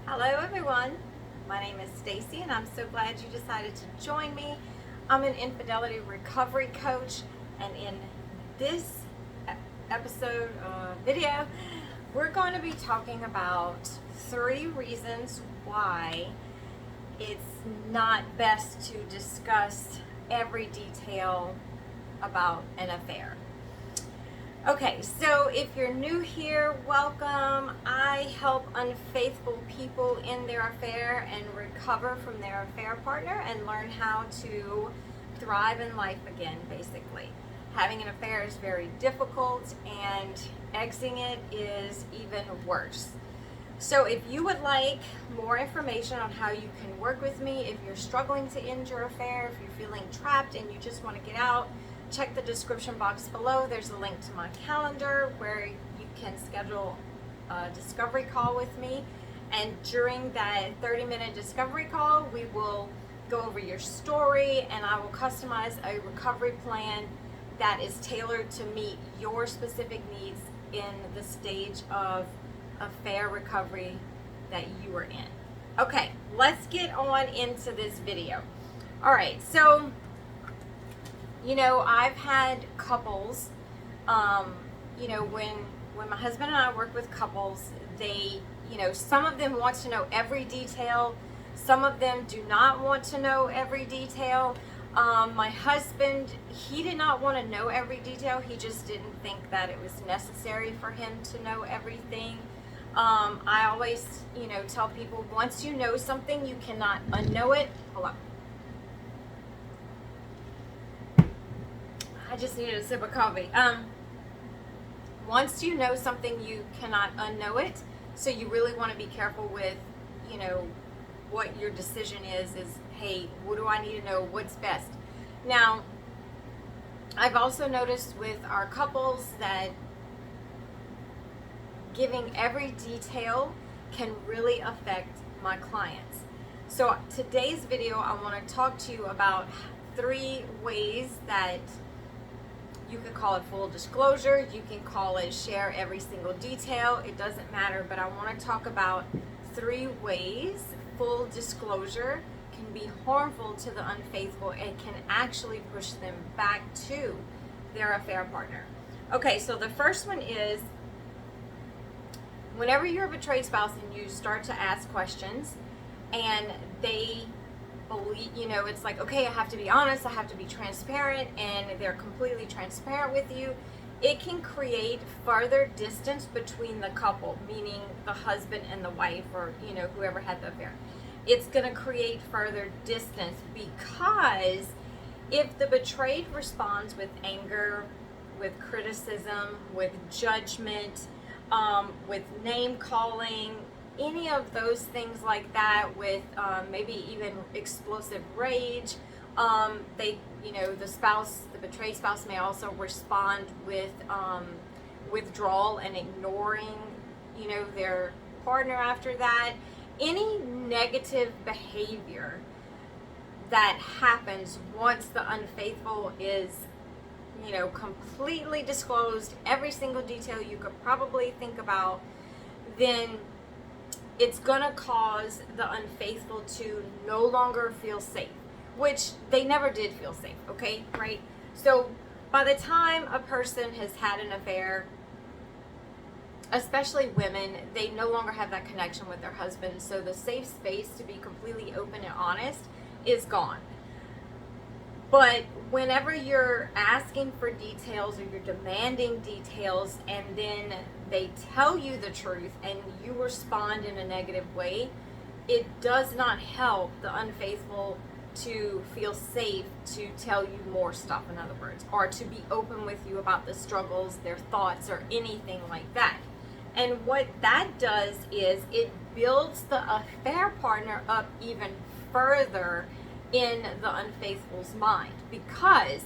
Hello everyone, my name is Stacey and I'm so glad you decided to join me. I'm an infidelity recovery coach, and in this video, we're going to be talking about 3 reasons why it's not best to discuss every detail about an affair. Okay, so if you're new here, welcome. I help unfaithful people in their affair and recover from their affair partner and learn how to thrive in life again, basically. Having an affair is very difficult, and exiting it is even worse. So if you would like more information on how you can work with me, if you're struggling to end your affair, if you're feeling trapped and you just want to get out, check the description box below. There's a link to my calendar where you can schedule a discovery call with me. And during that 30-minute discovery call, we will go over your story and I will customize a recovery plan that is tailored to meet your specific needs in the stage of affair recovery that you are in. Okay, let's get on into this video. All right, so I've had couples, when my husband and I work with couples, they, some of them want to know every detail. Some of them do not want to know every detail. My husband, he did not want to know every detail. He just didn't think that it was necessary for him to know everything. I always, tell people, once you know something, you cannot unknow it. Hold on. I just needed a sip of coffee. Once you know something, you cannot unknow it. So you really want to be careful with, what your decision is, hey, what do I need to know? What's best? Now, I've also noticed with our couples that giving every detail can really affect my clients. So today's video, I want to talk to you about 3 ways that you can call it full disclosure, you can call it share every single detail, it doesn't matter, but I want to talk about 3 ways full disclosure can be harmful to the unfaithful and can actually push them back to their affair partner. Okay, so the first one is, whenever you're a betrayed spouse and you start to ask questions and they believe, it's like, okay, I have to be honest, I have to be transparent, and they're completely transparent with you, it can create further distance between the couple, meaning the husband and the wife, or whoever had the affair. It's going to create further distance, because if the betrayed responds with anger, with criticism, with judgment, with name calling, any of those things like that, with maybe even explosive rage, the betrayed spouse may also respond with withdrawal and ignoring, their partner after that. Any negative behavior that happens once the unfaithful is, completely disclosed, every single detail you could probably think about, then it's gonna cause the unfaithful to no longer feel safe, which they never did feel safe, okay, right? So by the time a person has had an affair, especially women, they no longer have that connection with their husband, so the safe space to be completely open and honest is gone. But whenever you're asking for details or you're demanding details and then they tell you the truth and you respond in a negative way, it does not help the unfaithful to feel safe to tell you more stuff, in other words, or to be open with you about the struggles, their thoughts, or anything like that. And what that does is it builds the affair partner up even further in the unfaithful's mind, because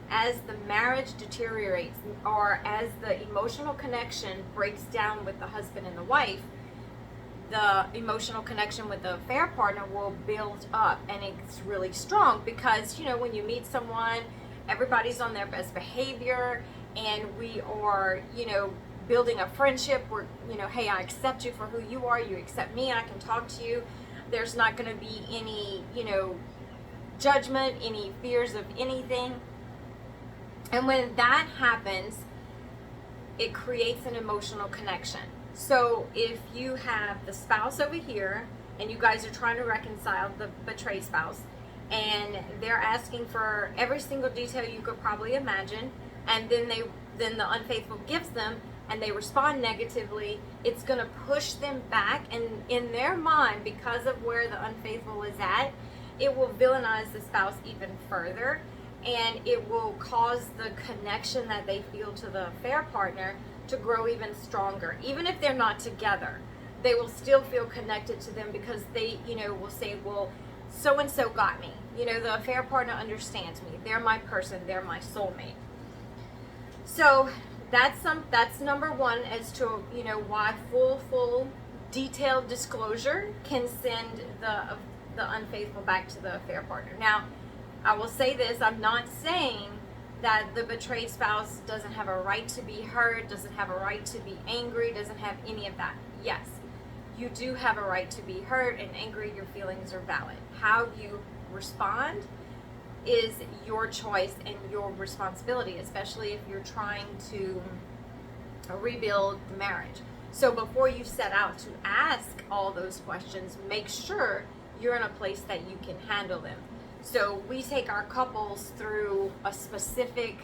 as the marriage deteriorates, or as the emotional connection breaks down with the husband and the wife, the emotional connection with the affair partner will build up, and it's really strong, because when you meet someone, everybody's on their best behavior, and we are building a friendship where, you know, hey, I accept you for who you are, you accept me, I can talk to you. There's not going to be any, you know, judgment, any fears of anything. And when that happens, it creates an emotional connection. So if you have the spouse over here and you guys are trying to reconcile the betrayed spouse, and they're asking for every single detail you could probably imagine, and then the unfaithful gives them and they respond negatively, it's going to push them back, and in their mind, because of where the unfaithful is at, it will villainize the spouse even further, and it will cause the connection that they feel to the affair partner to grow even stronger. Even if they're not together, they will still feel connected to them because they, you know, will say, well, so and so got me. You know, the affair partner understands me. They're my person. They're my soulmate. So that's number one as to, you know, why full detailed disclosure can send the unfaithful back to the affair partner. Now, I will say this: I'm not saying that the betrayed spouse doesn't have a right to be hurt, doesn't have a right to be angry, doesn't have any of that. Yes, you do have a right to be hurt and angry. Your feelings are valid. How you respond is your choice and your responsibility, especially if you're trying to rebuild the marriage. So before you set out to ask all those questions, make sure you're in a place that you can handle them. So we take our couples through a specific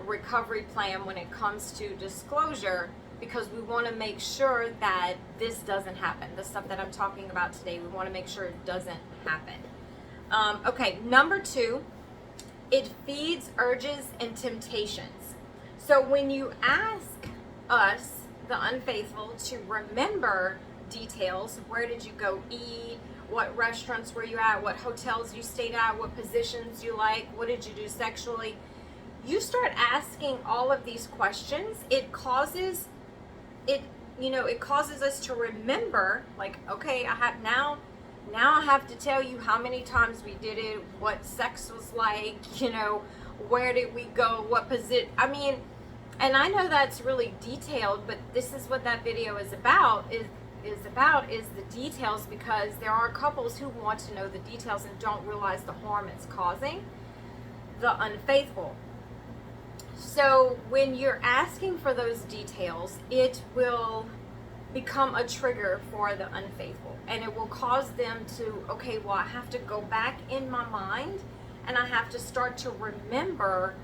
recovery plan when it comes to disclosure, because we want to make sure that this doesn't happen. The stuff that I'm talking about today, we want to make sure it doesn't happen. Okay, number two, it feeds urges and temptations. So when you ask us, the unfaithful, to remember details, where did you go eat, what restaurants were you at, what hotels you stayed at, what positions you like, what did you do sexually, you start asking all of these questions, it causes us to remember, like, okay, now I have to tell you how many times we did it, what sex was like, you know, where did we go, what position. I mean, and I know that's really detailed, but this is what that video is about, is the details, because there are couples who want to know the details and don't realize the harm it's causing the unfaithful. So when you're asking for those details, it will become a trigger for the unfaithful, and it will cause them to, okay, well, I have to go back in my mind and I have to start to remember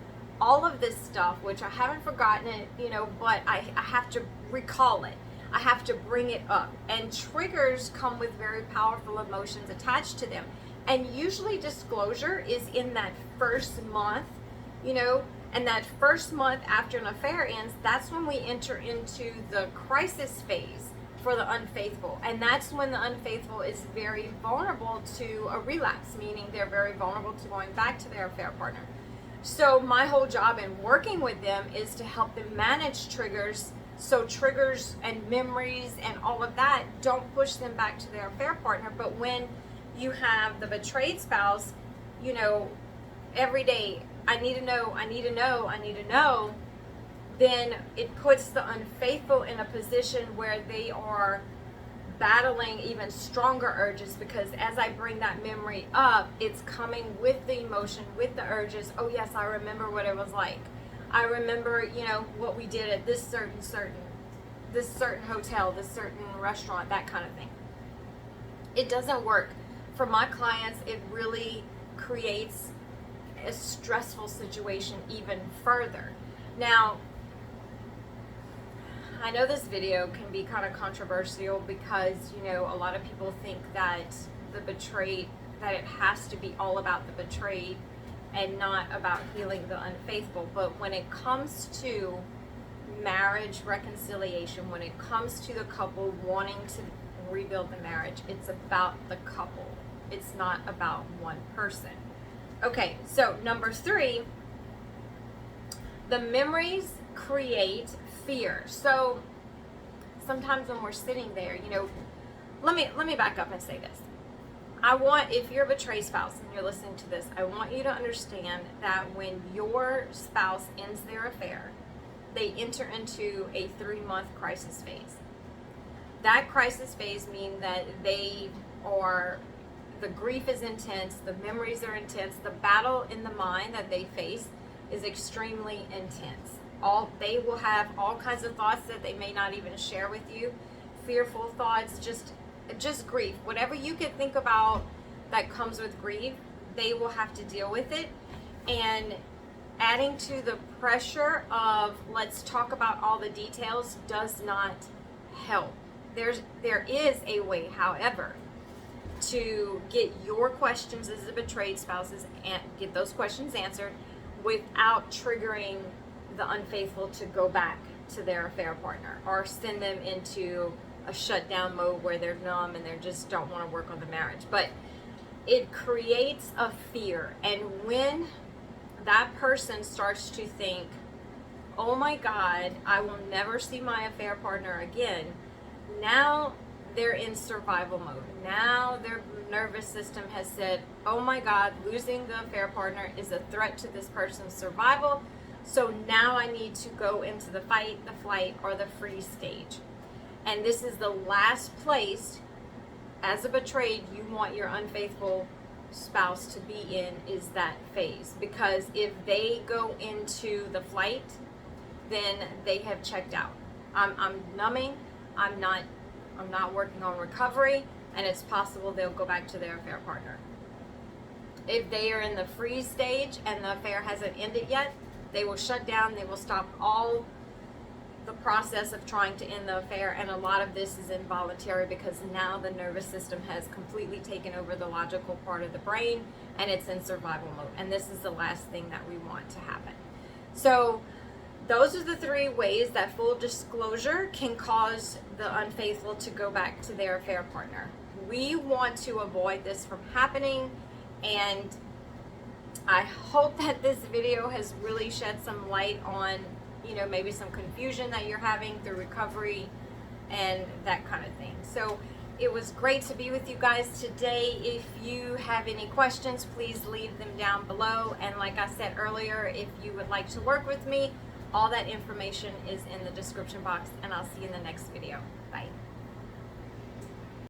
all of this stuff, which I haven't forgotten it, you know, but I have to recall it. I have to bring it up. And triggers come with very powerful emotions attached to them. And usually disclosure is in that first month, you know, and that first month after an affair ends, that's when we enter into the crisis phase for the unfaithful. And that's when the unfaithful is very vulnerable to a relapse, meaning they're very vulnerable to going back to their affair partner. So my whole job in working with them is to help them manage triggers, so triggers and memories and all of that don't push them back to their affair partner. But when you have the betrayed spouse, you know, every day, I need to know, then it puts the unfaithful in a position where they are battling even stronger urges, because as I bring that memory up, it's coming with the emotion, with the urges. Oh yes, I remember what it was like. I remember, you know, what we did at this certain hotel, this certain restaurant, that kind of thing. It doesn't work. For my clients, it really creates a stressful situation even further. Now, I know this video can be kind of controversial because, you know, a lot of people think that that it has to be all about the betrayed and not about healing the unfaithful. But when it comes to marriage reconciliation, when it comes to the couple wanting to rebuild the marriage, it's about the couple. It's not about one person. Okay, so number three, the memories create fear. So sometimes when we're sitting there, you know, let me back up and say this. If you're a betrayed spouse and you're listening to this, I want you to understand that when your spouse ends their affair, they enter into a 3-month crisis phase. That crisis phase means that the grief is intense, the memories are intense, the battle in the mind that they face is extremely intense. They will have all kinds of thoughts that they may not even share with you, fearful thoughts, just grief. Whatever you could think about that comes with grief, they will have to deal with it. And adding to the pressure of let's talk about all the details does not help. There is a way, however, to get your questions as a betrayed spouses and get those questions answered without triggering the unfaithful to go back to their affair partner or send them into a shutdown mode where they're numb and they just don't want to work on the marriage. But it creates a fear, and when that person starts to think, oh my God, I will never see my affair partner again, now they're in survival mode. Now their nervous system has said, oh my God, losing the affair partner is a threat to this person's survival. So now I need to go into the fight, the flight, or the freeze stage. And this is the last place, as a betrayed, you want your unfaithful spouse to be in, is that phase. Because if they go into the flight, then they have checked out. I'm numbing, I'm not working on recovery, and it's possible they'll go back to their affair partner. If they are in the freeze stage and the affair hasn't ended yet, they will shut down, they will stop all the process of trying to end the affair, and a lot of this is involuntary because now the nervous system has completely taken over the logical part of the brain and it's in survival mode, and this is the last thing that we want to happen. So those are the 3 ways that full disclosure can cause the unfaithful to go back to their affair partner. We want to avoid this from happening, and I hope that this video has really shed some light on, maybe some confusion that you're having through recovery and that kind of thing. So it was great to be with you guys today. If you have any questions, please leave them down below. And like I said earlier, if you would like to work with me, all that information is in the description box, and I'll see you in the next video. Bye.